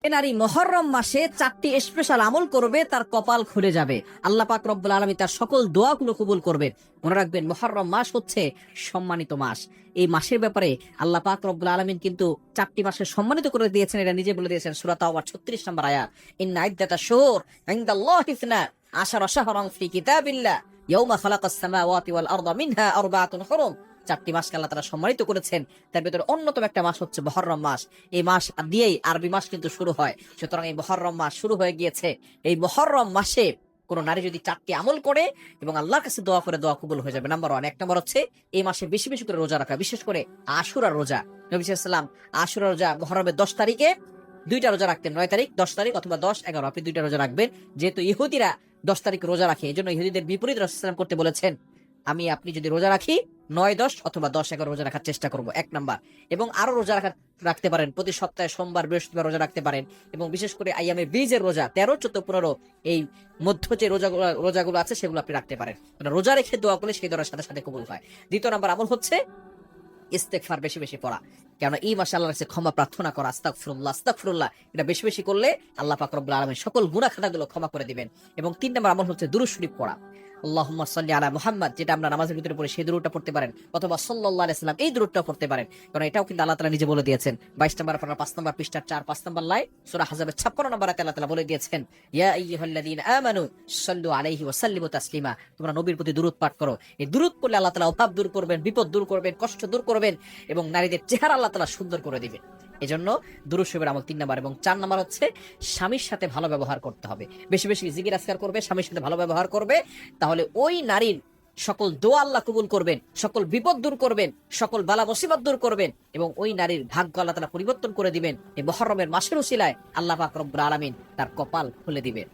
নারী মুহররম মাসে 4টি স্পেশাল আমল করবে, তার কপাল খুলে যাবে। আল্লাহ পাক রব্বুল আলামিন তার সকল দোয়াগুলো কবুল করবেন। মনে রাখবেন, মুহররম মাস হচ্ছে সম্মানিত মাস। এই মাসের ব্যাপারে আল্লাহ পাক রব্বুল আলামিন কিন্তু 4টি মাসে সম্মানিত করে দিয়েছেন। এটা নিজে বলে দিয়েছেন সূরা তাওবা 36 নম্বর আয়াত, ইন্না ইদ্দাতাশ শুহুর ইনদাল্লাহি 12 শাহরান ফি কিতাবিল্লাহ ইয়াওমা খালাকাস সামাওয়াতি ওয়াল আরদা মিনহা আরবাআতুন হুরুম। 4টি মাসকে আল্লাহ তাআলা সম্মানিত করেছেন। তার ভিতরে অন্যতম একটা মাস হচ্ছে মুহররম মাস। এই মাস দিয়েই আরবি মাস কিন্তু শুরু হয়। সুতরাং এই মুহররম মাস শুরু হয়ে গিয়েছে। এই মুহররম মাসে কোন নারী যদি 4টি আমল করে এবং আল্লাহর কাছে দোয়া করে, দোয়া কবুল হয়ে যাবে। নাম্বার 1, এক নম্বর হচ্ছে এই মাসে বেশি বেশি করে রোজা রাখা, বিশেষ করে আশুরার রোজা। নবী সাল্লাল্লাহু আলাইহি ওয়াসাল্লাম আশুরার রোজা মুহররমের 10 তারিখে 2টা রোজা রাখতেন, 9 তারিখ 10 তারিখ অথবা 10 11, আপনি 2টা রোজা রাখবেন। যেহেতু ইহুদিরা 10 তারিখ রোজা রাখে, এই জন্য ইহুদিদের বিপরীত রাসূল সাল্লাল্লাহু আলাইহি ওয়াসাল্লাম করতে বলেছেন। আপনি যদি রোজা রাখি 9 10 অথবা 10 11 রোজা রাখার চেষ্টা করব, 1 নাম্বার। এবং আরো রোজা রাখতে পারেন, প্রতি সপ্তাহে সোমবার বৃহস্পতিবার রোজা রাখতে পারেন। এবং বিশেষ করে আইয়ামে বীজের রোজা 13 14 15 এই মধ্য যে রোজাগুলো আছে সেগুলো আপনি রাখতে পারেন। রোজা রেখে দোয়া করলে সেই দোয়ার সাথে সাথে কবুল হয়। দ্বিতীয় নাম্বার আমল হচ্ছে ইস্তেগফার বেশি বেশি পড়া। কেন এই মাসে আল্লাহর কাছে ক্ষমা প্রার্থনা করা, আস্তাগফিরুল্লাহ আস্তাগফিরুল্লাহ, এটা বেশি বেশি করলে আল্লাহ পাক রব্বুল আলামিন সকল গুনাহ খাতাগুলো ক্ষমা করে দিবেন। এবং 3 নম্বর আমল হচ্ছে দুরূদ শরীফ পড়া। আল্লাহুম্মা সাল্লি আলা মুহাম্মাদ, যেটা আমরা নামাজের ভিতরে পড়ি সেই দুরূদটা পড়তে পারেন, অথবা সাল্লাল্লাহু আলাইহি ওয়াসাল্লাম এই দুরূদটা পড়তে পারেন। কারণ এটাও কিন্তু আল্লাহ তাআলা নিজে বলে দিয়েছেন 22 নম্বর পারা 5 নম্বর পৃষ্ঠা 4 5 নম্বর লাইন সূরা আহজাবের 56 নম্বর আয়াতে আল্লাহ তাআলা বলে দিয়েছেন, ইয়া আইয়ুহাল্লাযীনা আমানু সাল্লু আলাইহি ওয়া সাল্লিমু তাসলিমা, তোমরা নবীর প্রতি দুরূদ পাঠ করো। এই দুরূদ পড়লে আল্লাহ তাআলা অভাব দূর করবেন, বিপদ দূর করবেন, কষ্ট দূর করবেন এবং নারীদের চেহারা আল্লাহ তাআলা সুন্দর করে দিবেন। এজন্য দুরূদ শরীফের আমল 3 নম্বর। এবং 4 নম্বর হচ্ছে স্বামীর সাথে ভালো ব্যবহার করতে হবে। বেশি বেশি জিকির আজকার করবে, স্বামীর সাথে ভালো ব্যবহার করবে, তাহলে ওই নারীর সকল দোয়া আল্লাহ কবুল করবেন, সকল বিপদ দূর করবেন, সকল বালা মুসিবত দূর করবেন এবং ওই নারীর ভাগ্য আল্লাহ তাআলা পরিবর্তন করে দিবেন। এই মুহররমের মাসের উসিলায় আল্লাহ পাক রব্বুল আলামিন তার কপাল খুলে দিবেন।